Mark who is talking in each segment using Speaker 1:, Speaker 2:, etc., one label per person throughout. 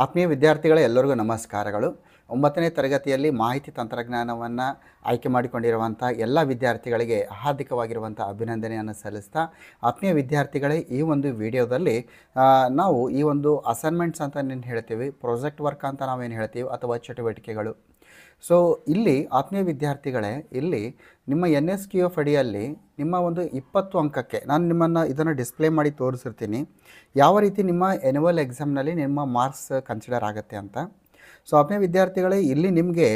Speaker 1: ಆತ್ಮೀಯ ವಿದ್ಯಾರ್ಥಿಗಳೇ, ಎಲ್ಲರಿಗೂ ನಮಸ್ಕಾರಗಳು. 9ನೇ ತರಗತಿಯಲ್ಲಿ ಮಾಹಿತಿ ತಂತ್ರಜ್ಞಾನವನ್ನು ಆಯ್ಕೆ ಮಾಡಿಕೊಂಡಿರುವಂಥ ಎಲ್ಲ ವಿದ್ಯಾರ್ಥಿಗಳಿಗೆ ಹಾರ್ದಿಕವಾಗಿರುವಂಥ ಅಭಿನಂದನೆಯನ್ನು ಸಲ್ಲಿಸ್ತಾ, ಆತ್ಮೀಯ ವಿದ್ಯಾರ್ಥಿಗಳೇ, ಈ ಒಂದು ವಿಡಿಯೋದಲ್ಲಿ ನಾವು ಈ ಒಂದು ಅಸೈನ್ಮೆಂಟ್ಸ್ ಅಂತ ಏನು ಹೇಳ್ತೀವಿ, ಪ್ರಾಜೆಕ್ಟ್ ವರ್ಕ್ ಅಂತ ನಾವೇನು ಹೇಳ್ತೀವಿ, ಅಥವಾ ಚಟುವಟಿಕೆಗಳು. ಸೊ ಇಲ್ಲಿ ಆತ್ಮೀಯ ವಿದ್ಯಾರ್ಥಿಗಳೇ, ಇಲ್ಲಿ ನಿಮ್ಮ NSQF ಅಡಿಯಲ್ಲಿ ನಿಮ್ಮ ಒಂದು 20 ಅಂಕಕ್ಕೆ ನಾನು ನಿಮ್ಮನ್ನು ಇದನ್ನು ಡಿಸ್ಪ್ಲೇ ಮಾಡಿ ತೋರಿಸಿರ್ತೀನಿ, ಯಾವ ರೀತಿ ನಿಮ್ಮ ಎನ್ಯುವಲ್ ಎಕ್ಸಾಮ್ನಲ್ಲಿ ನಿಮ್ಮ ಮಾರ್ಕ್ಸ್ ಕನ್ಸಿಡರ್ ಆಗುತ್ತೆ ಅಂತ. ಸೊ ಆತ್ಮೀಯ ವಿದ್ಯಾರ್ಥಿಗಳೇ, ಇಲ್ಲಿ ನಿಮಗೆ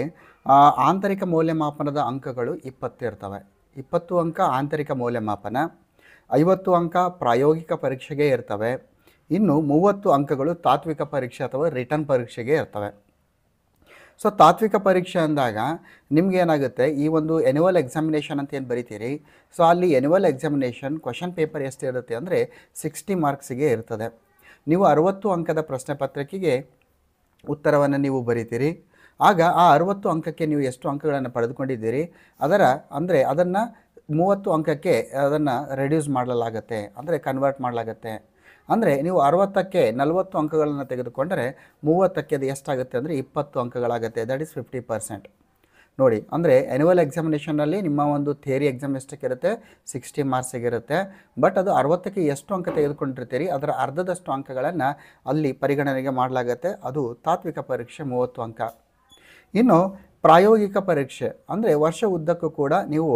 Speaker 1: ಆಂತರಿಕ ಮೌಲ್ಯಮಾಪನದ ಅಂಕಗಳು 20 ಇರ್ತವೆ. 20 ಅಂಕ ಆಂತರಿಕ ಮೌಲ್ಯಮಾಪನ, 50 ಅಂಕ ಪ್ರಾಯೋಗಿಕ ಪರೀಕ್ಷೆಗೆ ಇರ್ತವೆ, ಇನ್ನು 30 ಅಂಕಗಳು ತಾತ್ವಿಕ ಪರೀಕ್ಷೆ ಅಥವಾ ರಿಟರ್ನ್ ಪರೀಕ್ಷೆಗೆ ಇರ್ತವೆ. ಸೊ ತಾತ್ವಿಕ ಪರೀಕ್ಷೆ ಅಂದಾಗ ನಿಮಗೇನಾಗುತ್ತೆ, ಈ ಒಂದು ಎನ್ಯುವಲ್ ಎಕ್ಸಾಮಿನೇಷನ್ ಅಂತ ಏನು ಬರಿತೀರಿ, ಸೊ ಅಲ್ಲಿ ಎನ್ಯುವಲ್ ಎಕ್ಸಾಮಿನೇಷನ್ ಕ್ವಶನ್ ಪೇಪರ್ ಎಷ್ಟು ಇರುತ್ತೆ ಅಂದರೆ 60 ಮಾರ್ಕ್ಸಿಗೆ ಇರ್ತದೆ. ನೀವು 60 ಅಂಕದ ಪ್ರಶ್ನೆ ಪತ್ರಿಕೆಗೆ ಉತ್ತರವನ್ನು ನೀವು ಬರಿತೀರಿ. ಆಗ ಆ 60 ಅಂಕಕ್ಕೆ ನೀವು ಎಷ್ಟು ಅಂಕಗಳನ್ನು ಪಡೆದುಕೊಂಡಿದ್ದೀರಿ, ಅದನ್ನು 30 ಅಂಕಕ್ಕೆ ಅದನ್ನು ರೆಡ್ಯೂಸ್ ಮಾಡಲಾಗುತ್ತೆ, ಅಂದರೆ ಕನ್ವರ್ಟ್ ಮಾಡಲಾಗುತ್ತೆ. ಅಂದರೆ ನೀವು 60ಕ್ಕೆ 40 ಅಂಕಗಳನ್ನು ತೆಗೆದುಕೊಂಡರೆ 30ಕ್ಕೆ ಅದು ಎಷ್ಟಾಗುತ್ತೆ ಅಂದರೆ 20 ಅಂಕಗಳಾಗುತ್ತೆ. That is 50%. ನೋಡಿ, ಅಂದರೆ ಎನ್ಯುವಲ್ ಎಕ್ಸಾಮಿನೇಷನಲ್ಲಿ ನಿಮ್ಮ ಒಂದು ಥಿಯರಿ ಎಕ್ಸಾಮ್ ಎಷ್ಟಕ್ಕಿರುತ್ತೆ, 60 ಮಾರ್ಕ್ಸಿಗಿರುತ್ತೆ. ಬಟ್ ಅದು 60ಕ್ಕೆ ಎಷ್ಟು ಅಂಕ ತೆಗೆದುಕೊಂಡಿರ್ತೀರಿ, ಅದರ ಅರ್ಧದಷ್ಟು ಅಂಕಗಳನ್ನು ಅಲ್ಲಿ ಪರಿಗಣನೆಗೆ ಮಾಡಲಾಗುತ್ತೆ. ಅದು ತಾತ್ವಿಕ ಪರೀಕ್ಷೆ 30 ಅಂಕ. ಇನ್ನು ಪ್ರಾಯೋಗಿಕ ಪರೀಕ್ಷೆ ಅಂದರೆ ವರ್ಷ ಉದ್ದಕ್ಕೂ ಕೂಡ ನೀವು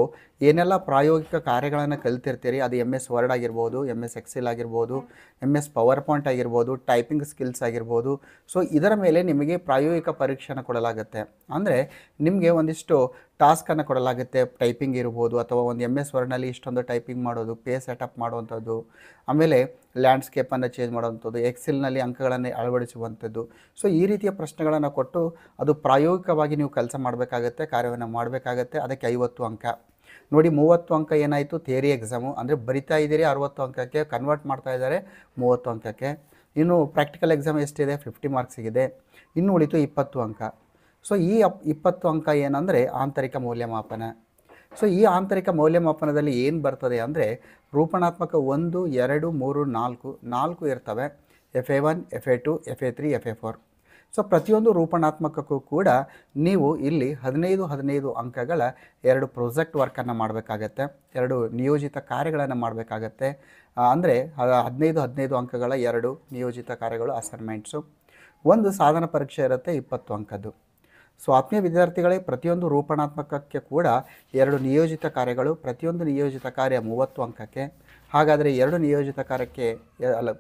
Speaker 1: ಏನೆಲ್ಲ ಪ್ರಾಯೋಗಿಕ ಕಾರ್ಯಗಳನ್ನು ಕಲಿತಿರ್ತೀರಿ, ಅದು MS ವರ್ಡ್ ಆಗಿರ್ಬೋದು, MS ಎಕ್ಸೆಲ್ ಆಗಿರ್ಬೋದು, MS ಪವರ್ ಪಾಯಿಂಟ್ ಆಗಿರ್ಬೋದು, ಟೈಪಿಂಗ್ ಸ್ಕಿಲ್ಸ್ ಆಗಿರ್ಬೋದು. ಸೊ ಇದರ ಮೇಲೆ ನಿಮಗೆ ಪ್ರಾಯೋಗಿಕ ಪರೀಕ್ಷೆಯನ್ನು ಕೊಡಲಾಗುತ್ತೆ. ಅಂದರೆ ನಿಮಗೆ ಒಂದಿಷ್ಟು ಟಾಸ್ಕನ್ನು ಕೊಡಲಾಗುತ್ತೆ, ಟೈಪಿಂಗ್ ಇರ್ಬೋದು, ಅಥವಾ ಒಂದು MS ವರ್ಡ್ನಲ್ಲಿ ಇಷ್ಟೊಂದು ಟೈಪಿಂಗ್ ಮಾಡೋದು, ಪೇಜ್ ಸೆಟಪ್ ಮಾಡುವಂಥದ್ದು, ಆಮೇಲೆ ಲ್ಯಾಂಡ್ಸ್ಕೇಪನ್ನು ಚೇಂಜ್ ಮಾಡುವಂಥದ್ದು, ಎಕ್ಸೆಲ್ನಲ್ಲಿ ಅಂಕಗಳನ್ನು ಅಳವಡಿಸುವಂಥದ್ದು. ಸೊ ಈ ರೀತಿಯ ಪ್ರಶ್ನೆಗಳನ್ನು ಕೊಟ್ಟು ಅದು ಪ್ರಾಯೋಗಿಕವಾಗಿ ನೀವು ಕೆಲಸ ಮಾಡಬೇಕಾಗತ್ತೆ, ಕಾರ್ಯವನ್ನು ಮಾಡಬೇಕಾಗತ್ತೆ. ಅದಕ್ಕೆ 50 ಅಂಕ. ನೋಡಿ, 30 ಅಂಕ ಏನಾಯಿತು, ಥಿಯರಿ ಎಕ್ಸಾಮು, ಅಂದರೆ ಬರಿತಾ ಇದ್ದೀರಿ 60 ಅಂಕಕ್ಕೆ, ಕನ್ವರ್ಟ್ ಮಾಡ್ತಾ ಇದ್ದಾರೆ 30 ಅಂಕಕ್ಕೆ. ಇನ್ನು ಪ್ರಾಕ್ಟಿಕಲ್ ಎಕ್ಸಾಮ್ ಎಷ್ಟಿದೆ, 50 ಮಾರ್ಕ್ಸಿಗಿದೆ. ಇನ್ನು ಉಳಿತು 20 ಅಂಕ. ಸೊ ಈ 20 ಅಂಕ ಏನಂದರೆ ಆಂತರಿಕ ಮೌಲ್ಯಮಾಪನ. ಸೊ ಈ ಆಂತರಿಕ ಮೌಲ್ಯಮಾಪನದಲ್ಲಿ ಏನು ಬರ್ತದೆ ಅಂದರೆ ರೂಪಣಾತ್ಮಕ 1, 2, 3, 4 ಇರ್ತವೆ. FA1, FA2, FA3, FA4. So ಪ್ರತಿಯೊಂದು ರೂಪಣಾತ್ಮಕಕ್ಕೂ ಕೂಡ ನೀವು ಇಲ್ಲಿ 15 ಅಂಕಗಳ 2 ಪ್ರಾಜೆಕ್ಟ್ ವರ್ಕನ್ನು ಮಾಡಬೇಕಾಗತ್ತೆ, 2 ನಿಯೋಜಿತ ಕಾರ್ಯಗಳನ್ನು ಮಾಡಬೇಕಾಗತ್ತೆ. ಅಂದರೆ 15 ಅಂಕಗಳ 2 ನಿಯೋಜಿತ ಕಾರ್ಯಗಳು ಅಸೈನ್ಮೆಂಟ್ಸು. ಒಂದು ಸಾಧನ ಪರೀಕ್ಷೆ ಇರುತ್ತೆ 20 ಅಂಕದ್ದು. ಸೊ ಆತ್ಮೀಯ ವಿದ್ಯಾರ್ಥಿಗಳೇ, ಪ್ರತಿಯೊಂದು ರೂಪಣಾತ್ಮಕಕ್ಕೆ ಕೂಡ 2 ನಿಯೋಜಿತ ಕಾರ್ಯಗಳು, ಪ್ರತಿಯೊಂದು ನಿಯೋಜಿತ ಕಾರ್ಯ 30 ಅಂಕಕ್ಕೆ. ಹಾಗಾದರೆ 2 ನಿಯೋಜಿತ ಕಾರ್ಯಕ್ಕೆ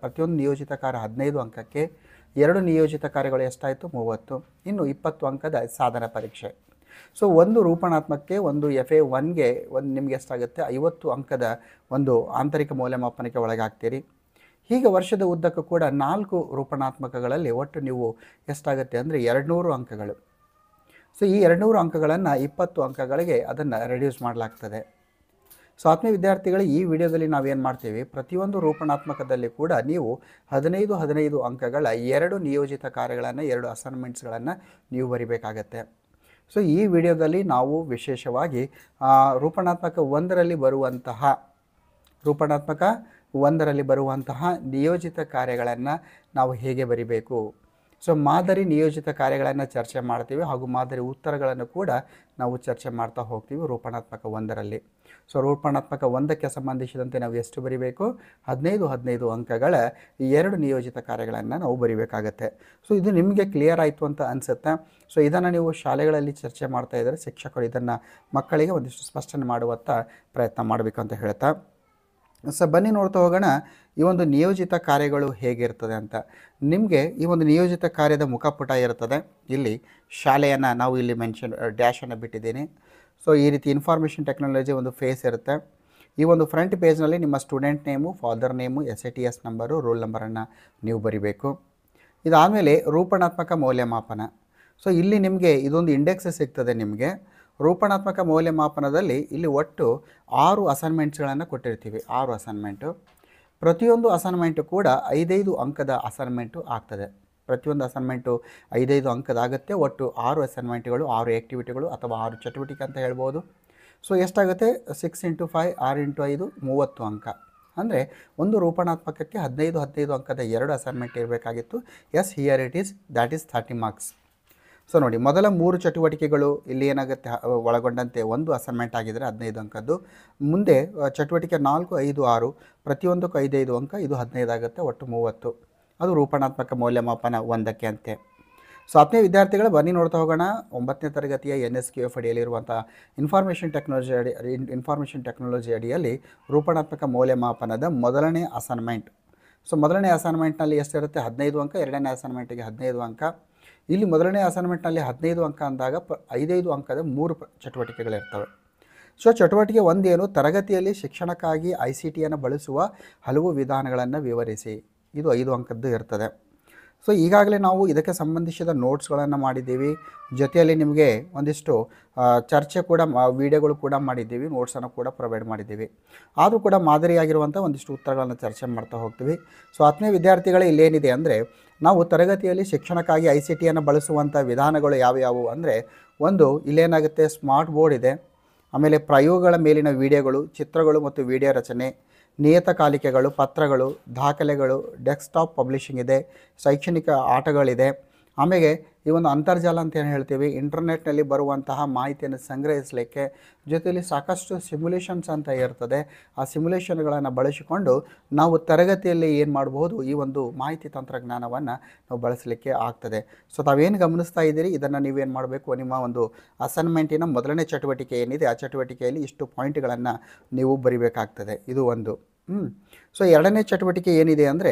Speaker 1: ಪ್ರತಿಯೊಂದು ನಿಯೋಜಿತ ಕಾರ್ಯ 15 ಅಂಕಕ್ಕೆ, 2 ನಿಯೋಜಿತ ಕಾರ್ಯಗಳು ಎಷ್ಟಾಯಿತು, 30. ಇನ್ನು 20 ಅಂಕದ ಸಾಧನ ಪರೀಕ್ಷೆ. ಸೊ ಒಂದು ರೂಪಣಾತ್ಮಕಕ್ಕೆ, ಒಂದು FA1ಗೆ ನಿಮಗೆ ಎಷ್ಟಾಗುತ್ತೆ, 50 ಅಂಕದ ಒಂದು ಆಂತರಿಕ ಮೌಲ್ಯಮಾಪನಕ್ಕೆ ಒಳಗಾಗ್ತೀರಿ. ಹೀಗೆ ವರ್ಷದ ಉದ್ದಕ್ಕೂ ಕೂಡ 4 ರೂಪಣಾತ್ಮಕಗಳಲ್ಲಿ ಒಟ್ಟು ನೀವು ಎಷ್ಟಾಗುತ್ತೆ ಅಂದರೆ 200 ಅಂಕಗಳು. ಸೊ ಈ 200 ಅಂಕಗಳನ್ನು 20 ಅಂಕಗಳಿಗೆ ಅದನ್ನು ರೆಡ್ಯೂಸ್ ಮಾಡಲಾಗ್ತದೆ. ಸೊ ಆತ್ಮೀಯ ವಿದ್ಯಾರ್ಥಿಗಳು, ಈ ವಿಡಿಯೋದಲ್ಲಿ ನಾವೇನು ಮಾಡ್ತೀವಿ, ಪ್ರತಿಯೊಂದು ರೂಪಣಾತ್ಮಕದಲ್ಲಿ ಕೂಡ ನೀವು 15 ಅಂಕಗಳ 2 ನಿಯೋಜಿತ ಕಾರ್ಯಗಳನ್ನು, 2 ಅಸೈನ್ಮೆಂಟ್ಸ್ಗಳನ್ನು ನೀವು ಬರಿಬೇಕಾಗತ್ತೆ. ಸೊ ಈ ವಿಡಿಯೋದಲ್ಲಿ ನಾವು ವಿಶೇಷವಾಗಿ ರೂಪಣಾತ್ಮಕ 1ರಲ್ಲಿ ಬರುವಂತಹ ನಿಯೋಜಿತ ಕಾರ್ಯಗಳನ್ನು ನಾವು ಹೇಗೆ ಬರಿಬೇಕು, ಸೊ ಮಾದರಿ ನಿಯೋಜಿತ ಕಾರ್ಯಗಳನ್ನು ಚರ್ಚೆ ಮಾಡ್ತೀವಿ, ಹಾಗೂ ಮಾದರಿ ಉತ್ತರಗಳನ್ನು ಕೂಡ ನಾವು ಚರ್ಚೆ ಮಾಡ್ತಾ ಹೋಗ್ತೀವಿ ರೂಪಣಾತ್ಮಕ 1ರಲ್ಲಿ. ಸೊ ರೂಪಣಾತ್ಮಕ 1ಕ್ಕೆ ಸಂಬಂಧಿಸಿದಂತೆ ನಾವು ಎಷ್ಟು ಬರಿಬೇಕು, 15 ಅಂಕಗಳ 2 ನಿಯೋಜಿತ ಕಾರ್ಯಗಳನ್ನು ನಾವು ಬರಿಬೇಕಾಗತ್ತೆ. ಸೊ ಇದು ನಿಮಗೆ ಕ್ಲಿಯರ್ ಆಯಿತು ಅಂತ ಅನಿಸುತ್ತೆ. ಸೊ ಇದನ್ನು ನೀವು ಶಾಲೆಗಳಲ್ಲಿ ಚರ್ಚೆ ಮಾಡ್ತಾ ಇದ್ದರೆ ಶಿಕ್ಷಕರು ಇದನ್ನು ಮಕ್ಕಳಿಗೆ ಒಂದಿಷ್ಟು ಸ್ಪಷ್ಟನೆ ಮಾಡುವಂಥ ಪ್ರಯತ್ನ ಮಾಡಬೇಕು ಅಂತ ಹೇಳ್ತಾ, ಸೊ ಬನ್ನಿ ನೋಡ್ತಾ ಹೋಗೋಣ ಈ ಒಂದು ನಿಯೋಜಿತ ಕಾರ್ಯಗಳು ಹೇಗಿರ್ತದೆ ಅಂತ. ನಿಮಗೆ ಈ ಒಂದು ನಿಯೋಜಿತ ಕಾರ್ಯದ ಮುಖಪುಟ ಇರ್ತದೆ. ಇಲ್ಲಿ ಶಾಲೆಯನ್ನು ನಾವು ಇಲ್ಲಿ ಡ್ಯಾಶನ್ನು ಬಿಟ್ಟಿದ್ದೀನಿ. ಸೊ ಈ ರೀತಿ ಇನ್ಫಾರ್ಮೇಷನ್ ಟೆಕ್ನಾಲಜಿ ಒಂದು ಫೇಸ್ ಇರುತ್ತೆ. ಈ ಒಂದು ಫ್ರಂಟ್ ಪೇಜ್ನಲ್ಲಿ ನಿಮ್ಮ student name, father name, SATS number, roll ನಂಬರನ್ನು ನೀವು ಬರಿಬೇಕು. ಇದಾದಮೇಲೆ ರೂಪಣಾತ್ಮಕ ಮೌಲ್ಯಮಾಪನ. ಸೊ ಇಲ್ಲಿ ನಿಮಗೆ ಇದೊಂದು ಇಂಡೆಕ್ಸ್ ಸಿಗ್ತದೆ ನಿಮಗೆ. ರೂಪಣಾತ್ಮಕ ಮೌಲ್ಯಮಾಪನದಲ್ಲಿ ಇಲ್ಲಿ ಒಟ್ಟು 6 ಅಸೈನ್ಮೆಂಟ್ಸ್ಗಳನ್ನು ಕೊಟ್ಟಿರ್ತೀವಿ. 6 ಅಸೈನ್ಮೆಂಟು. ಪ್ರತಿಯೊಂದು ಅಸೈನ್ಮೆಂಟು ಕೂಡ 5 ಅಂಕದ ಅಸೈನ್ಮೆಂಟು ಆಗ್ತದೆ. ಪ್ರತಿಯೊಂದು ಅಸೈನ್ಮೆಂಟು 5 ಅಂಕದಾಗುತ್ತೆ. ಒಟ್ಟು 6 ಅಸೈನ್ಮೆಂಟ್ಗಳು, 6 ಆ್ಯಕ್ಟಿವಿಟಿಗಳು ಅಥವಾ 6 ಚಟುವಟಿಕೆ ಅಂತ ಹೇಳ್ಬೋದು. ಸೊ ಎಷ್ಟಾಗುತ್ತೆ, 6 × 5 6 × 5 30 ಅಂಕ. ಅಂದರೆ ಒಂದು ರೂಪಣಾತ್ಮಕಕ್ಕೆ 15 ಅಂಕದ 2 ಅಸೈನ್ಮೆಂಟ್ ಇರಬೇಕಾಗಿತ್ತು. Yes, here it is, that is 30 marks. So ನೋಡಿ, ಮೊದಲ 3 ಚಟುವಟಿಕೆಗಳು ಇಲ್ಲಿ ಏನಾಗುತ್ತೆ ಒಳಗೊಂಡಂತೆ ಒಂದು ಅಸೈನ್ಮೆಂಟ್ ಆಗಿದ್ದರೆ 15 ಅಂಕದ್ದು. ಮುಂದೆ ಚಟುವಟಿಕೆ 4, 5, 6 ಪ್ರತಿಯೊಂದಕ್ಕೂ 5 ಅಂಕ, ಇದು 15 ಆಗುತ್ತೆ, ಒಟ್ಟು 30. ಅದು ರೂಪಣಾತ್ಮಕ ಮೌಲ್ಯಮಾಪನ 1ಕ್ಕೆ ಅಂತೆ. ಸೊ 10ನೇ ವಿದ್ಯಾರ್ಥಿಗಳು ಬನ್ನಿ ನೋಡ್ತಾ ಹೋಗೋಣ. 9ನೇ ತರಗತಿಯ NSQF ಅಡಿಯಲ್ಲಿರುವಂಥ ಇನ್ಫಾರ್ಮೇಷನ್ ಟೆಕ್ನಾಲಜಿ ಅಡಿಯಲ್ಲಿ ರೂಪಣಾತ್ಮಕ ಮೌಲ್ಯಮಾಪನದ ಮೊದಲನೇ ಅಸೈನ್ಮೆಂಟ್. ಸೊ ಮೊದಲನೇ ಅಸೈನ್ಮೆಂಟ್ನಲ್ಲಿ ಎಷ್ಟಿರುತ್ತೆ? 15 ಅಂಕ. ಎರಡನೇ ಅಸೈನ್ಮೆಂಟಿಗೆ 15 ಅಂಕ. ಇಲ್ಲಿ ಮೊದಲನೇ ಅಸೈನ್ಮೆಂಟ್ನಲ್ಲಿ 15 ಅಂಕ ಅಂದಾಗ 5 ಅಂಕದ 3 ಚಟುವಟಿಕೆಗಳಿರ್ತವೆ. ಸೊ ಚಟುವಟಿಕೆ 1 ಏನು? ತರಗತಿಯಲ್ಲಿ ಶಿಕ್ಷಣಕ್ಕಾಗಿ ICTಯನ್ನು ಬಳಸುವ ಹಲವು ವಿಧಾನಗಳನ್ನು ವಿವರಿಸಿ. ಇದು 5 ಅಂಕದ್ದು ಇರ್ತದೆ. ಸೊ ಈಗಾಗಲೇ ನಾವು ಇದಕ್ಕೆ ಸಂಬಂಧಿಸಿದ ನೋಟ್ಸ್ಗಳನ್ನು ಮಾಡಿದ್ದೀವಿ. ಜೊತೆಯಲ್ಲಿ ನಿಮಗೆ ಒಂದಿಷ್ಟು ಚರ್ಚೆ ಕೂಡ ವಿಡಿಯೋಗಳು ಕೂಡ ಮಾಡಿದ್ದೀವಿ, ನೋಟ್ಸನ್ನು ಕೂಡ ಪ್ರೊವೈಡ್ ಮಾಡಿದ್ದೀವಿ. ಆದರೂ ಕೂಡ ಮಾದರಿಯಾಗಿರುವಂಥ ಒಂದಿಷ್ಟು ಉತ್ತರಗಳನ್ನು ಚರ್ಚೆ ಮಾಡ್ತಾ ಹೋಗ್ತೀವಿ. ಸೊ 10ನೇ ವಿದ್ಯಾರ್ಥಿಗಳೇ ಇಲ್ಲೇನಿದೆ ಅಂದರೆ, ನಾವು ತರಗತಿಯಲ್ಲಿ ಶಿಕ್ಷಣಕ್ಕಾಗಿ ICTಯನ್ನು ಬಳಸುವಂಥ ವಿಧಾನಗಳು ಯಾವ್ಯಾವು ಅಂದರೆ, ಒಂದು ಇಲ್ಲೇನಾಗುತ್ತೆ, ಸ್ಮಾರ್ಟ್ ಬೋರ್ಡ್ ಇದೆ, ಆಮೇಲೆ ಪ್ರಯೋಗಗಳ ಮೇಲಿನ ವಿಡಿಯೋಗಳು, ಚಿತ್ರಗಳು ಮತ್ತು ವಿಡಿಯೋ ರಚನೆ, ನಿಯತಕಾಲಿಕೆಗಳು, ಪತ್ರಗಳು, ದಾಖಲೆಗಳು, ಡೆಸ್ಕ್ಟಾಪ್ ಪಬ್ಲಿಷಿಂಗ್ ಇದೆ, ಶೈಕ್ಷಣಿಕ ಆಟಗಳಿದೆ. ಆಮೇಲೆ ಈ ಒಂದು ಅಂತರ್ಜಾಲ ಅಂತ ಏನು ಹೇಳ್ತೀವಿ, ಇಂಟರ್ನೆಟ್ನಲ್ಲಿ ಬರುವಂತಹ ಮಾಹಿತಿಯನ್ನು ಸಂಗ್ರಹಿಸಲಿಕ್ಕೆ, ಜೊತೆಯಲ್ಲಿ ಸಾಕಷ್ಟು ಸಿಮ್ಯುಲೇಷನ್ಸ್ ಅಂತ ಇರ್ತದೆ. ಆ ಸಿಮ್ಯುಲೇಷನ್ಗಳನ್ನು ಬಳಸಿಕೊಂಡು ನಾವು ತರಗತಿಯಲ್ಲಿ ಏನು ಮಾಡ್ಬೋದು, ಈ ಒಂದು ಮಾಹಿತಿ ತಂತ್ರಜ್ಞಾನವನ್ನು ನಾವು ಬಳಸಲಿಕ್ಕೆ ಆಗ್ತದೆ. ಸೊ ತಾವೇನು ಗಮನಿಸ್ತಾ ಇದ್ದೀರಿ, ಇದನ್ನು ನೀವೇನು ಮಾಡಬೇಕು, ನಿಮ್ಮ ಒಂದು ಅಸೈನ್ಮೆಂಟಿನ ಮೊದಲನೇ ಚಟುವಟಿಕೆ ಏನಿದೆ ಆ ಚಟುವಟಿಕೆಯಲ್ಲಿ ಇಷ್ಟು ಪಾಯಿಂಟ್ಗಳನ್ನು ನೀವು ಬರಿಬೇಕಾಗ್ತದೆ. ಇದು ಒಂದು. ಸೊ ಎರಡನೇ ಚಟುವಟಿಕೆ ಏನಿದೆ ಅಂದರೆ,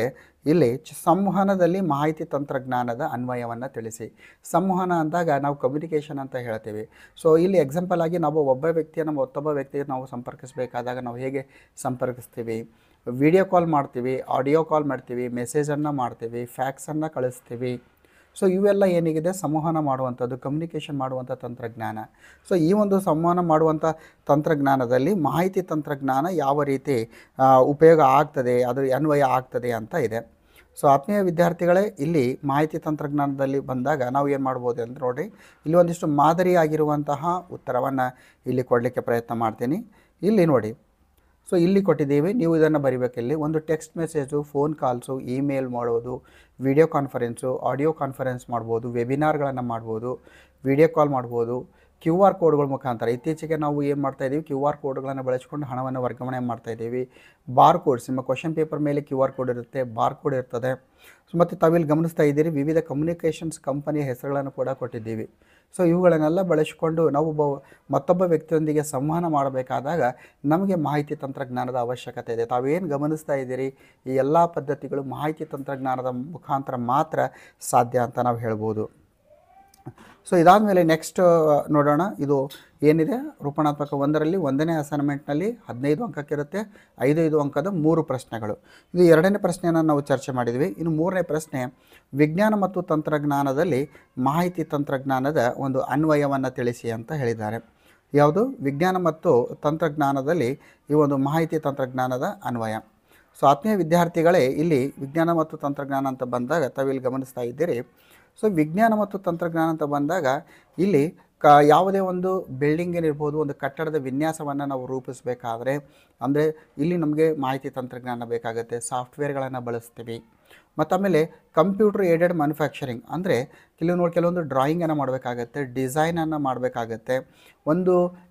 Speaker 1: ಇಲ್ಲಿ ಸಂವಹನದಲ್ಲಿ ಮಾಹಿತಿ ತಂತ್ರಜ್ಞಾನದ ಅನ್ವಯವನ್ನು ತಿಳಿಸಿ. ಸಂವಹನ ಅಂದಾಗ ನಾವು ಕಮ್ಯುನಿಕೇಷನ್ ಅಂತ ಹೇಳ್ತೀವಿ. ಸೊ ಇಲ್ಲಿ ಎಕ್ಸಾಂಪಲ್ ಆಗಿ ನಾವು ಒಬ್ಬ ವ್ಯಕ್ತಿಯನ್ನು ಮತ್ತೊಬ್ಬ ವ್ಯಕ್ತಿಗೆ ನಾವು ಸಂಪರ್ಕಿಸಬೇಕಾದಾಗ ನಾವು ಹೇಗೆ ಸಂಪರ್ಕಿಸ್ತೀವಿ? ವಿಡಿಯೋ ಕಾಲ್ ಮಾಡ್ತೀವಿ, ಆಡಿಯೋ ಕಾಲ್ ಮಾಡ್ತೀವಿ, ಮೆಸೇಜನ್ನು ಮಾಡ್ತೀವಿ, ಫ್ಯಾಕ್ಸನ್ನು ಕಳಿಸ್ತೀವಿ. ಸೊ ಇವೆಲ್ಲ ಏನಿದೆ, ಸಂವಹನ ಮಾಡುವಂಥದ್ದು, ಕಮ್ಯುನಿಕೇಷನ್ ಮಾಡುವಂಥ ತಂತ್ರಜ್ಞಾನ. ಸೊ ಈ ಒಂದು ಸಂವಹನ ಮಾಡುವಂಥ ತಂತ್ರಜ್ಞಾನದಲ್ಲಿ ಮಾಹಿತಿ ತಂತ್ರಜ್ಞಾನ ಯಾವ ರೀತಿ ಉಪಯೋಗ ಆಗ್ತದೆ, ಅದು ಅನ್ವಯ ಆಗ್ತದೆ ಅಂತ ಇದೆ. ಸೊ 10ನೇ ವಿದ್ಯಾರ್ಥಿಗಳೇ, ಇಲ್ಲಿ ಮಾಹಿತಿ ತಂತ್ರಜ್ಞಾನದಲ್ಲಿ ಬಂದಾಗ ನಾವು ಏನು ಮಾಡ್ಬೋದು ಅಂತ ನೋಡಿ, ಇಲ್ಲಿ ಒಂದಿಷ್ಟು ಮಾದರಿಯಾಗಿರುವಂತಹ ಉತ್ತರವನ್ನು ಇಲ್ಲಿ ಕೊಡಲಿಕ್ಕೆ ಪ್ರಯತ್ನ ಮಾಡ್ತೀನಿ. ಇಲ್ಲಿ ನೋಡಿ, ಸೊ ಇಲ್ಲಿ ಕೊಟ್ಟಿದ್ದೀವಿ, ನೀವು ಇದನ್ನು ಬರಿಬೇಕಿಲ್ಲಿ. ಒಂದು text message, phone calls, email ಮಾಡೋದು, ವಿಡಿಯೋ ಕಾನ್ಫರೆನ್ಸು, ಆಡಿಯೋ ಕಾನ್ಫರೆನ್ಸ್ ಮಾಡ್ಬೋದು, ವೆಬಿನಾರ್ಗಳನ್ನು ಮಾಡ್ಬೋದು, ವಿಡಿಯೋ ಕಾಲ್ ಮಾಡ್ಬೋದು, QR ಕೋಡ್ಗಳ ಮುಖಾಂತರ. ಇತ್ತೀಚೆಗೆ ನಾವು ಏನು ಮಾಡ್ತಾಯಿದ್ದೀವಿ, QR ಕೋಡ್ಗಳನ್ನು ಬಳಸಿಕೊಂಡು ಹಣವನ್ನು ವರ್ಗಾವಣೆ ಮಾಡ್ತಾಯಿದ್ದೀವಿ. ಬಾರ್ ಕೋಡ್ಸ್, ನಿಮ್ಮ ಕ್ವಶನ್ ಪೇಪರ್ ಮೇಲೆ QR ಕೋಡ್ ಇರುತ್ತೆ, ಬಾರ್ ಕೋಡ್ ಇರ್ತದೆ. ಮತ್ತು ತಾವಿಲ್ಲಿ ಗಮನಿಸ್ತಾ ಇದ್ದೀರಿ, ವಿವಿಧ ಕಮ್ಯುನಿಕೇಷನ್ಸ್ ಕಂಪನಿಯ ಹೆಸರುಗಳನ್ನು ಕೂಡ ಕೊಟ್ಟಿದ್ದೀವಿ. ಸೊ ಇವುಗಳನ್ನೆಲ್ಲ ಬಳಸಿಕೊಂಡು ನಾವು ಮತ್ತೊಬ್ಬ ವ್ಯಕ್ತಿಯೊಂದಿಗೆ ಸಂವಹನ ಮಾಡಬೇಕಾದಾಗ ನಮಗೆ ಮಾಹಿತಿ ತಂತ್ರಜ್ಞಾನದ ಅವಶ್ಯಕತೆ ಇದೆ. ತಾವೇನು ಗಮನಿಸ್ತಾ ಇದ್ದೀರಿ, ಈ ಎಲ್ಲ ಪದ್ಧತಿಗಳು ಮಾಹಿತಿ ತಂತ್ರಜ್ಞಾನದ ಮುಖಾಂತರ ಮಾತ್ರ ಸಾಧ್ಯ ಅಂತ ನಾವು ಹೇಳ್ಬೋದು. ಸೊ ಇದಾದ ಮೇಲೆ ನೆಕ್ಸ್ಟ್ ನೋಡೋಣ. ಇದು ಏನಿದೆ, ರೂಪಣಾತ್ಮಕ 1ರಲ್ಲಿ 1ನೇ ಅಸೈನ್ಮೆಂಟ್ನಲ್ಲಿ 15 ಅಂಕಕ್ಕಿರುತ್ತೆ, 5 ಅಂಕದ 3 ಪ್ರಶ್ನೆಗಳು. ಇದು 2ನೇ ಪ್ರಶ್ನೆಯನ್ನು ನಾವು ಚರ್ಚೆ ಮಾಡಿದ್ವಿ. ಇನ್ನು 3ನೇ ಪ್ರಶ್ನೆ, ವಿಜ್ಞಾನ ಮತ್ತು ತಂತ್ರಜ್ಞಾನದಲ್ಲಿ ಮಾಹಿತಿ ತಂತ್ರಜ್ಞಾನದ ಒಂದು ಅನ್ವಯವನ್ನು ತಿಳಿಸಿ ಅಂತ ಹೇಳಿದ್ದಾರೆ. ಯಾವುದು? ವಿಜ್ಞಾನ ಮತ್ತು ತಂತ್ರಜ್ಞಾನದಲ್ಲಿ ಈ ಒಂದು ಮಾಹಿತಿ ತಂತ್ರಜ್ಞಾನದ ಅನ್ವಯ. ಸೊ 10ನೇ ವಿದ್ಯಾರ್ಥಿಗಳೇ, ಇಲ್ಲಿ ವಿಜ್ಞಾನ ಮತ್ತು ತಂತ್ರಜ್ಞಾನ ಅಂತ ಬಂದಾಗ ತಾವಿಲ್ಲಿ ಗಮನಿಸ್ತಾ ಇದ್ದೀರಿ. ಸೊ ವಿಜ್ಞಾನ ಮತ್ತು ತಂತ್ರಜ್ಞಾನ ಅಂತ ಬಂದಾಗ ಇಲ್ಲಿ ಯಾವುದೇ ಒಂದು ಬಿಲ್ಡಿಂಗ್ ಏನಿರ್ಬೋದು, ಒಂದು ಕಟ್ಟಡದ ವಿನ್ಯಾಸವನ್ನು ನಾವು ರೂಪಿಸಬೇಕಾದ್ರೆ ಅಂದರೆ ಇಲ್ಲಿ ನಮಗೆ ಮಾಹಿತಿ ತಂತ್ರಜ್ಞಾನ ಬೇಕಾಗುತ್ತೆ. ಸಾಫ್ಟ್ವೇರ್ಗಳನ್ನು ಬಳಸ್ತೀವಿ. ಮತ್ತು ಆಮೇಲೆ ಕಂಪ್ಯೂಟರ್ ಏಡೆಡ್ ಮ್ಯಾನುಫ್ಯಾಕ್ಚರಿಂಗ್ ಅಂದರೆ ಕೆಲವೊಂದು ಡ್ರಾಯಿಂಗನ್ನು ಮಾಡಬೇಕಾಗತ್ತೆ, ಡಿಸೈನನ್ನು ಮಾಡಬೇಕಾಗತ್ತೆ.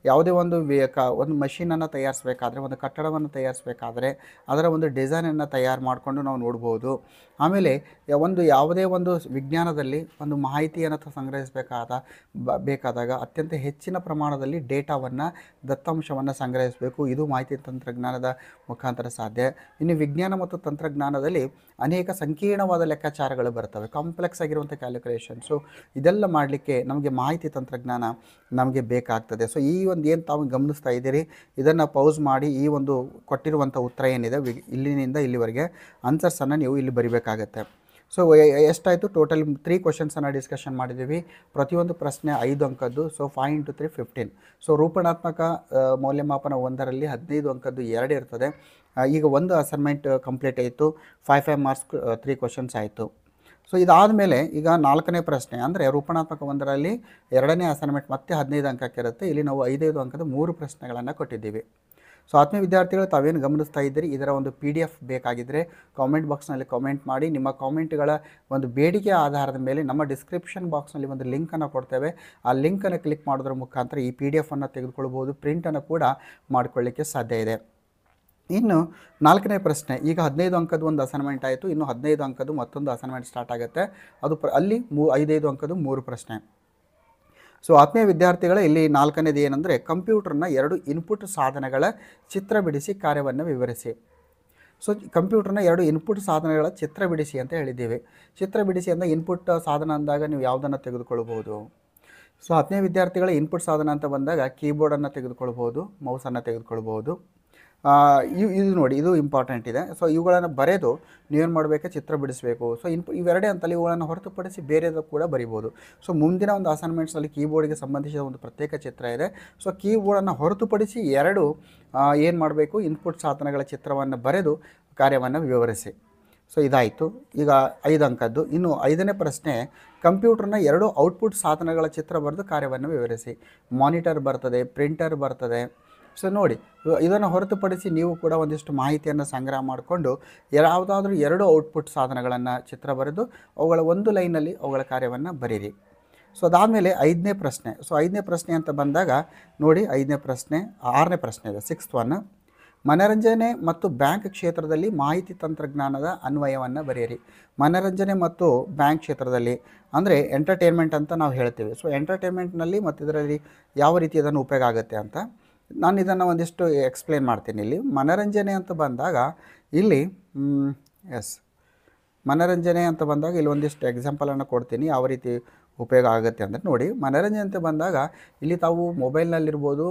Speaker 1: ಯಾವುದೇ ಒಂದು ಮಷೀನನ್ನು ತಯಾರಿಸಬೇಕಾದ್ರೆ, ಒಂದು ಕಟ್ಟಡವನ್ನು ತಯಾರಿಸಬೇಕಾದ್ರೆ ಅದರ ಒಂದು ಡಿಸೈನನ್ನು ತಯಾರು ಮಾಡಿಕೊಂಡು ನಾವು ನೋಡ್ಬೋದು. ಆಮೇಲೆ ಯಾವುದೇ ಒಂದು ವಿಜ್ಞಾನದಲ್ಲಿ ಒಂದು ಮಾಹಿತಿಯನ್ನು ಬೇಕಾದಾಗ ಅತ್ಯಂತ ಹೆಚ್ಚಿನ ಪ್ರಮಾಣದಲ್ಲಿ ಡೇಟಾವನ್ನು, ದತ್ತಾಂಶವನ್ನು ಸಂಗ್ರಹಿಸಬೇಕು. ಇದು ಮಾಹಿತಿ ತಂತ್ರಜ್ಞಾನದ ಮುಖಾಂತರ ಸಾಧ್ಯ. ಇನ್ನು ವಿಜ್ಞಾನ ಮತ್ತು ತಂತ್ರಜ್ಞಾನದಲ್ಲಿ ಅನೇಕ ಸಂಕೀರ್ಣವಾದ ಲೆಕ್ಕಾಚಾರಗಳು ಬರ್ತವೆ, ಕಾಂಪ್ಲೆಕ್ಸ್ ಆಗಿರುವಂಥ ಕ್ಯಾಲ್ಕುಲೇಷನ್ಸು. ಇದೆಲ್ಲ ಮಾಡಲಿಕ್ಕೆ ನಮಗೆ ಮಾಹಿತಿ ತಂತ್ರಜ್ಞಾನ ನಮಗೆ ಬೇಕಾಗ್ತದೆ. ಸೊ ಈ ಒಂದು ಏನು ತಾವು ಗಮನಿಸ್ತಾ ಇದ್ದೀರಿ, ಇದನ್ನು ಪೌಸ್ ಮಾಡಿ ಈ ಒಂದು ಕೊಟ್ಟಿರುವಂಥ ಉತ್ತರ ಏನಿದೆ ಇಲ್ಲಿನಿಂದ ಇಲ್ಲಿವರೆಗೆ ಆನ್ಸರ್ಸನ್ನು ನೀವು ಇಲ್ಲಿ ಬರಿಬೇಕಾಗತ್ತೆ. ಸೊ ಎಷ್ಟಾಯಿತು? ಟೋಟಲ್ 3 ಕ್ವಶನ್ಸನ್ನು ಡಿಸ್ಕಷನ್ ಮಾಡಿದ್ದೀವಿ. ಪ್ರತಿಯೊಂದು ಪ್ರಶ್ನೆ 5 ಅಂಕದ್ದು. ಸೊ 5 × 3 15. ಸೊ ರೂಪಣಾತ್ಮಕ ಮೌಲ್ಯಮಾಪನ 1ರಲ್ಲಿ 15 ಅಂಕದ್ದು 2 ಇರ್ತದೆ. ಈಗ ಒಂದು ಅಸೈನ್ಮೆಂಟ್ ಕಂಪ್ಲೀಟ್ ಆಯಿತು, 5 ಮಾರ್ಕ್ಸ್ 3 ಕ್ವಶನ್ಸ್ ಆಯಿತು. ಸೊ ಇದಾದ ಮೇಲೆ ಈಗ 4ನೇ ಪ್ರಶ್ನೆ ಅಂದರೆ ರೂಪಣಾತ್ಮಕ 1ರಲ್ಲಿ 2ನೇ ಅಸೈನ್ಮೆಂಟ್ ಮತ್ತೆ 15 ಅಂಕಕ್ಕಿರುತ್ತೆ. ಇಲ್ಲಿ ನಾವು 5 ಅಂಕದ 3 ಪ್ರಶ್ನೆಗಳನ್ನು ಕೊಟ್ಟಿದ್ದೀವಿ. ಸೊ ಆತ್ಮೀಯ ವಿದ್ಯಾರ್ಥಿಗಳು ತಾವೇನು ಗಮನಿಸ್ತಾ ಇದ್ದೀರಿ, ಇದರ ಒಂದು PDF ಬೇಕಾಗಿದ್ದರೆ ಕಾಮೆಂಟ್ ಬಾಕ್ಸ್ನಲ್ಲಿ ಕಾಮೆಂಟ್ ಮಾಡಿ. ನಿಮ್ಮ ಕಾಮೆಂಟ್ಗಳ ಒಂದು ಬೇಡಿಕೆ ಆಧಾರದ ಮೇಲೆ ನಮ್ಮ ಡಿಸ್ಕ್ರಿಪ್ಷನ್ ಬಾಕ್ಸ್ನಲ್ಲಿ ಒಂದು ಲಿಂಕನ್ನು ಕೊಡ್ತೇವೆ. ಆ ಲಿಂಕನ್ನು ಕ್ಲಿಕ್ ಮಾಡೋದ್ರ ಮುಖಾಂತರ ಈ PDF ಅನ್ನು ತೆಗೆದುಕೊಳ್ಬೋದು, ಪ್ರಿಂಟನ್ನು ಕೂಡ ಮಾಡಿಕೊಳ್ಳಿಕ್ಕೆ ಸಾಧ್ಯ ಇದೆ. ಇನ್ನು 4ನೇ ಪ್ರಶ್ನೆ, ಈಗ 15 ಅಂಕದ ಒಂದು ಅಸೈನ್ಮೆಂಟ್ ಆಯಿತು, ಇನ್ನು 15 ಅಂಕದ್ದು ಮತ್ತೊಂದು ಅಸೈನ್ಮೆಂಟ್ ಸ್ಟಾರ್ಟ್ ಆಗುತ್ತೆ. ಅದು ಅಲ್ಲಿ 5 ಅಂಕದ್ದು 3 ಪ್ರಶ್ನೆ. ಸೊ ಆತ್ಮೀಯ ವಿದ್ಯಾರ್ಥಿಗಳೇ, ಇಲ್ಲಿ 4ನೇದು ಏನಂದರೆ ಕಂಪ್ಯೂಟರ್ನ 2 ಇನ್ಪುಟ್ ಸಾಧನಗಳ ಚಿತ್ರ ಬಿಡಿಸಿ ಕಾರ್ಯವನ್ನು ವಿವರಿಸಿ. ಸೊ ಕಂಪ್ಯೂಟರ್ನ 2 ಇನ್ಪುಟ್ ಸಾಧನಗಳ ಚಿತ್ರ ಬಿಡಿಸಿ ಅಂತ ಹೇಳಿದ್ದೀವಿ. ಚಿತ್ರ ಬಿಡಿಸಿ ಅಂದರೆ ಇನ್ಪುಟ್ ಸಾಧನ ಅಂದಾಗ ನೀವು ಯಾವುದನ್ನು ತೆಗೆದುಕೊಳ್ಬೋದು? ಸೊ ಆತ್ಮೀಯ ವಿದ್ಯಾರ್ಥಿಗಳ ಇನ್ಪುಟ್ ಸಾಧನ ಅಂತ ಬಂದಾಗ ಕೀಬೋರ್ಡನ್ನು ತೆಗೆದುಕೊಳ್ಬೋದು, ಮೌಸನ್ನು ತೆಗೆದುಕೊಳ್ಬೋದು. ಇದು ನೋಡಿ, ಇದು ಇಂಪಾರ್ಟೆಂಟ್ ಇದೆ. ಸೊ ಇವುಗಳನ್ನು ಬರೆದು ನೀವೇನು ಮಾಡಬೇಕು, ಚಿತ್ರ ಬಿಡಿಸಬೇಕು. ಸೊ ಇವೆರಡೇ ಅಂತಲ್ಲ, ಇವುಗಳನ್ನು ಹೊರತುಪಡಿಸಿ ಬೇರೆದು ಕೂಡ ಬರಿಬೋದು. ಸೊ ಮುಂದಿನ ಒಂದು ಅಸೈನ್ಮೆಂಟ್ಸಲ್ಲಿ ಕೀಬೋರ್ಡ್ಗೆ ಸಂಬಂಧಿಸಿದ ಒಂದು ಪ್ರತ್ಯೇಕ ಚಿತ್ರ ಇದೆ. ಸೊ ಕೀಬೋರ್ಡನ್ನು ಹೊರತುಪಡಿಸಿ 2 ಏನು ಮಾಡಬೇಕು, ಇನ್ಪುಟ್ ಸಾಧನಗಳ ಚಿತ್ರವನ್ನು ಬರೆದು ಕಾರ್ಯವನ್ನು ವಿವರಿಸಿ. ಸೊ ಇದಾಯಿತು. ಈಗ 5 ಅಂಕದ್ದು. ಇನ್ನು 5ನೇ ಪ್ರಶ್ನೆ, ಕಂಪ್ಯೂಟರ್ನ 2 ಔಟ್ಪುಟ್ ಸಾಧನಗಳ ಚಿತ್ರ ಬರೆದು ಕಾರ್ಯವನ್ನು ವಿವರಿಸಿ. ಮಾನಿಟರ್ ಬರ್ತದೆ, ಪ್ರಿಂಟರ್ ಬರ್ತದೆ. ಸೊ ನೋಡಿ, ಇದನ್ನು ಹೊರತುಪಡಿಸಿ ನೀವು ಕೂಡ ಒಂದಿಷ್ಟು ಮಾಹಿತಿಯನ್ನು ಸಂಗ್ರಹ ಮಾಡಿಕೊಂಡು ಯಾವುದಾದ್ರೂ 2 ಔಟ್ಪುಟ್ ಸಾಧನಗಳನ್ನು ಚಿತ್ರ ಬರೆದು ಅವುಗಳ ಒಂದು ಲೈನಲ್ಲಿ ಅವುಗಳ ಕಾರ್ಯವನ್ನು ಬರೀರಿ. ಸೊ ಅದಾದಮೇಲೆ 5ನೇ ಪ್ರಶ್ನೆ. ಸೊ 5ನೇ ಪ್ರಶ್ನೆ ಅಂತ ಬಂದಾಗ ನೋಡಿ, 5ನೇ ಪ್ರಶ್ನೆ 6ನೇ ಪ್ರಶ್ನೆ ಇದೆ, 6th ಒನ್. ಮನರಂಜನೆ ಮತ್ತು ಬ್ಯಾಂಕ್ ಕ್ಷೇತ್ರದಲ್ಲಿ ಮಾಹಿತಿ ತಂತ್ರಜ್ಞಾನದ ಅನ್ವಯವನ್ನು ಬರೆಯಿರಿ. ಮನರಂಜನೆ ಮತ್ತು ಬ್ಯಾಂಕ್ ಕ್ಷೇತ್ರದಲ್ಲಿ ಅಂದರೆ ಎಂಟರ್ಟೈನ್ಮೆಂಟ್ ಅಂತ ನಾವು ಹೇಳ್ತೀವಿ. ಸೊ ಎಂಟರ್ಟೈನ್ಮೆಂಟ್ನಲ್ಲಿ ಮತ್ತು ಇದರಲ್ಲಿ ಯಾವ ರೀತಿ ಇದನ್ನು ಉಪಯೋಗ ಆಗುತ್ತೆ ಅಂತ ನಾನು ಇದನ್ನು ಒಂದಿಷ್ಟು ಎಕ್ಸ್ಪ್ಲೇನ್ ಮಾಡ್ತೀನಿ. ಇಲ್ಲಿ ಮನರಂಜನೆ ಅಂತ ಬಂದಾಗ ಇಲ್ಲಿ ಮನರಂಜನೆ ಅಂತ ಬಂದಾಗ ಇಲ್ಲಿ ಒಂದಿಷ್ಟು ಎಕ್ಸಾಂಪಲನ್ನು ಕೊಡ್ತೀನಿ, ಯಾವ ರೀತಿ ಉಪಯೋಗ ಆಗುತ್ತೆ ಅಂದರೆ ನೋಡಿ. ಮನರಂಜನೆ ಅಂತ ಬಂದಾಗ ಇಲ್ಲಿ ತಾವು ಮೊಬೈಲ್ನಲ್ಲಿರ್ಬೋದು,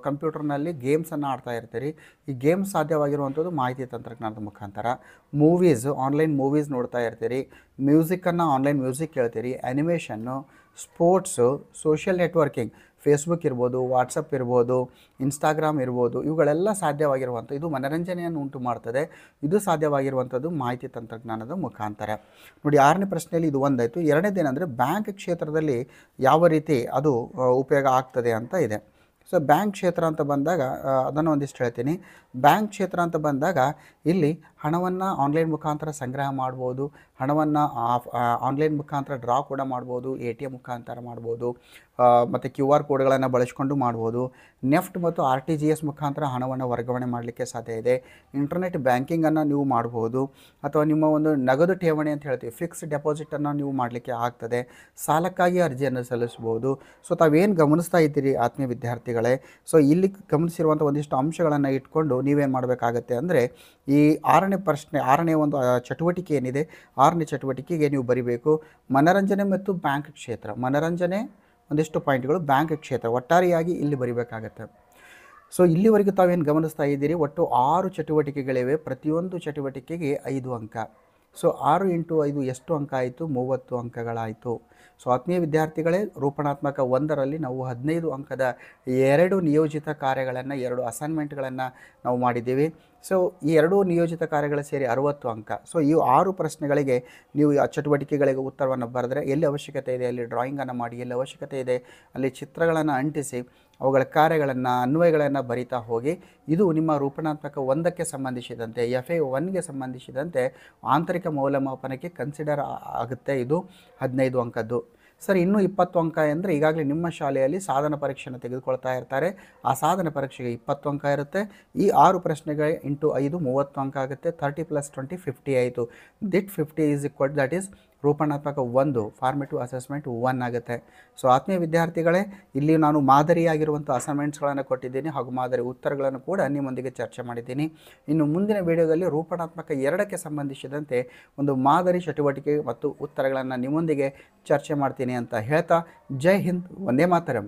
Speaker 1: ಕಂಪ್ಯೂಟರ್ನಲ್ಲಿ ಗೇಮ್ಸನ್ನು ಆಡ್ತಾ ಇರ್ತೀರಿ. ಈ ಗೇಮ್ಸ್ ಸಾಧ್ಯವಾಗಿರುವಂಥದ್ದು ಮಾಹಿತಿ ತಂತ್ರಜ್ಞಾನದ ಮುಖಾಂತರ. ಮೂವೀಸ್, ಆನ್ಲೈನ್ ಮೂವೀಸ್ ನೋಡ್ತಾ ಇರ್ತೀರಿ. ಮ್ಯೂಸಿಕ್ಕನ್ನು ಆನ್ಲೈನ್ ಮ್ಯೂಸಿಕ್ ಕೇಳ್ತೀರಿ. Animation, sports, social networking, Facebook ಇರ್ಬೋದು, ವಾಟ್ಸಪ್ ಇರ್ಬೋದು, ಇನ್ಸ್ಟಾಗ್ರಾಮ್ ಇರ್ಬೋದು, ಇವುಗಳೆಲ್ಲ ಸಾಧ್ಯವಾಗಿರುವಂಥ ಇದು ಮನರಂಜನೆಯನ್ನು ಉಂಟು ಮಾಡ್ತದೆ. ಇದು ಸಾಧ್ಯವಾಗಿರುವಂಥದ್ದು ಮಾಹಿತಿ ತಂತ್ರಜ್ಞಾನದ ಮುಖಾಂತರ. ನೋಡಿ, 6ನೇ ಪ್ರಶ್ನೆಯಲ್ಲಿ ಇದು ಒಂದಾಯಿತು. 2ನೇದೇನೆಂದರೆ ಬ್ಯಾಂಕ್ ಕ್ಷೇತ್ರದಲ್ಲಿ ಯಾವ ರೀತಿ ಅದು ಉಪಯೋಗ ಆಗ್ತದೆ ಅಂತ ಇದೆ. ಸೊ ಬ್ಯಾಂಕ್ ಕ್ಷೇತ್ರ ಅಂತ ಬಂದಾಗ ಅದನ್ನು ಒಂದಿಷ್ಟು ಹೇಳ್ತೀನಿ. ಬ್ಯಾಂಕ್ ಕ್ಷೇತ್ರ ಅಂತ ಬಂದಾಗ ಇಲ್ಲಿ ಹಣವನ್ನು ಆನ್ಲೈನ್ ಮುಖಾಂತರ ಸಂಗ್ರಹ ಮಾಡ್ಬೋದು, ಹಣವನ್ನು ಆನ್ಲೈನ್ ಮುಖಾಂತರ ಡ್ರಾ ಕೂಡ ಮಾಡ್ಬೋದು, ATM ಮುಖಾಂತರ ಮಾಡ್ಬೋದು, ಮತ್ತು QR ಕೋಡ್ಗಳನ್ನು ಬಳಸಿಕೊಂಡು ಮಾಡ್ಬೋದು. ನೆಫ್ಟ್ ಮತ್ತು RTGS ಮುಖಾಂತರ ಹಣವನ್ನು ವರ್ಗಾವಣೆ ಮಾಡಲಿಕ್ಕೆ ಸಾಧ್ಯ ಇದೆ. ಇಂಟರ್ನೆಟ್ ಬ್ಯಾಂಕಿಂಗನ್ನು ನೀವು ಮಾಡ್ಬೋದು, ಅಥವಾ ನಿಮ್ಮ ಒಂದು ನಗದು ಠೇವಣಿ ಅಂತ ಹೇಳ್ತೀವಿ, ಫಿಕ್ಸ್ಡ್ ಡೆಪಾಸಿಟನ್ನು ನೀವು ಮಾಡಲಿಕ್ಕೆ ಆಗ್ತದೆ. ಸಾಲಕ್ಕಾಗಿ ಅರ್ಜಿಯನ್ನು ಸಲ್ಲಿಸ್ಬೋದು. ಸೊ ತಾವೇನು ಗಮನಿಸ್ತಾ ಇದ್ದೀರಿ ಆತ್ಮೀಯ ವಿದ್ಯಾರ್ಥಿಗಳೇ, ಸೊ ಇಲ್ಲಿ ಗಮನಿಸಿರುವಂಥ ಒಂದಿಷ್ಟು ಅಂಶಗಳನ್ನು ಇಟ್ಕೊಂಡು ನೀವೇನು ಮಾಡಬೇಕಾಗತ್ತೆ ಅಂದರೆ ಈ 6ನೇ ಪ್ರಶ್ನೆ, 6ನೇ ಒಂದು ಚಟುವಟಿಕೆ ಏನಿದೆ, 6ನೇ ಚಟುವಟಿಕೆಗೆ ನೀವು ಬರಿಬೇಕು ಮನರಂಜನೆ ಮತ್ತು ಬ್ಯಾಂಕ್ ಕ್ಷೇತ್ರ. ಮನರಂಜನೆ ಒಂದಿಷ್ಟು ಪಾಯಿಂಟ್ಗಳು, ಬ್ಯಾಂಕ್ ಕ್ಷೇತ್ರ ಒಟ್ಟಾರೆಯಾಗಿ ಇಲ್ಲಿ ಬರಿಬೇಕಾಗತ್ತೆ. ಸೊ ಇಲ್ಲಿವರೆಗೂ ತಾವೇನು ಗಮನಿಸ್ತಾ ಇದ್ದೀರಿ, ಒಟ್ಟು 6 ಚಟುವಟಿಕೆಗಳಿವೆ. ಪ್ರತಿಯೊಂದು ಚಟುವಟಿಕೆಗೆ 5 ಅಂಕ. ಸೊ 6 × 5 ಎಷ್ಟು ಅಂಕ ಆಯಿತು? 30 ಅಂಕಗಳಾಯಿತು. ಸೊ ಆತ್ಮೀಯ ವಿದ್ಯಾರ್ಥಿಗಳೇ, ರೂಪಣಾತ್ಮಕ 1ರಲ್ಲಿ ನಾವು 15 ಅಂಕದ 2 ನಿಯೋಜಿತ ಕಾರ್ಯಗಳನ್ನು, 2 ಅಸೈನ್ಮೆಂಟ್ಗಳನ್ನು ನಾವು ಮಾಡಿದ್ದೀವಿ. ಸೊ ಈ 2 ನಿಯೋಜಿತ ಕಾರ್ಯಗಳು ಸೇರಿ 60 ಅಂಕ. ಸೊ ಈ 6 ಪ್ರಶ್ನೆಗಳಿಗೆ ನೀವು ಆ ಚಟುವಟಿಕೆಗಳಿಗೆ ಉತ್ತರವನ್ನು ಬರೆದರೆ, ಎಲ್ಲಿ ಅವಶ್ಯಕತೆ ಇದೆ ಅಲ್ಲಿ ಡ್ರಾಯಿಂಗನ್ನು ಮಾಡಿ, ಎಲ್ಲಿ ಅವಶ್ಯಕತೆ ಇದೆ ಅಲ್ಲಿ ಚಿತ್ರಗಳನ್ನು ಅಂಟಿಸಿ ಅವುಗಳ ಕಾರ್ಯಗಳನ್ನು, ಅನ್ವಯಗಳನ್ನು ಬರಿತಾ ಹೋಗಿ. ಇದು ನಿಮ್ಮ ರೂಪಣಾತ್ಮಕ 1ಕ್ಕೆ ಸಂಬಂಧಿಸಿದಂತೆ, FA 1ಗೆ ಸಂಬಂಧಿಸಿದಂತೆ ಆಂತರಿಕ ಮೌಲ್ಯಮಾಪನಕ್ಕೆ ಕನ್ಸಿಡರ್ ಆಗುತ್ತೆ. ಇದು 15 ಅಂಕದ್ದು. ಸರ್, ಇನ್ನೂ 20 ಅಂಕ ಅಂದರೆ ಈಗಾಗಲೇ ನಿಮ್ಮ ಶಾಲೆಯಲ್ಲಿ ಸಾಧನ ಪರೀಕ್ಷೆಯನ್ನು ತೆಗೆದುಕೊಳ್ತಾ ಇರ್ತಾರೆ. ಆ ಸಾಧನ ಪರೀಕ್ಷೆಗೆ 20 ಅಂಕ ಇರುತ್ತೆ. ಈ 6 ಪ್ರಶ್ನೆಗೆ ಇಂಟು 5 30 ಅಂಕ ಆಗುತ್ತೆ. 30 + 20 50 ಆಯಿತು. This 50 is equal, that is ರೂಪಣಾತ್ಮಕ 1 ಫಾರ್ಮೇಟಿವ್ ಅಸೆಸ್ಮೆಂಟ್ 1 ಆಗುತ್ತೆ. ಸೊ ಆತ್ಮೀಯ ವಿದ್ಯಾರ್ಥಿಗಳೇ, ಇಲ್ಲಿ ನಾನು ಮಾದರಿಯಾಗಿರುವಂಥ ಅಸೈನ್ಮೆಂಟ್ಸ್ಗಳನ್ನು ಕೊಟ್ಟಿದ್ದೀನಿ, ಹಾಗೂ ಮಾದರಿ ಉತ್ತರಗಳನ್ನು ಕೂಡ ನಿಮ್ಮೊಂದಿಗೆ ಚರ್ಚೆ ಮಾಡಿದ್ದೀನಿ. ಇನ್ನು ಮುಂದಿನ ವಿಡಿಯೋದಲ್ಲಿ ರೂಪಣಾತ್ಮಕ 2ಕ್ಕೆ ಸಂಬಂಧಿಸಿದಂತೆ ಒಂದು ಮಾದರಿ ಚಟುವಟಿಕೆ ಮತ್ತು ಉತ್ತರಗಳನ್ನು ನಿಮ್ಮೊಂದಿಗೆ ಚರ್ಚೆ ಮಾಡ್ತೀನಿ ಅಂತ ಹೇಳ್ತಾ, ಜೈ ಹಿಂದ್, ವಂದೇ ಮಾತರಂ.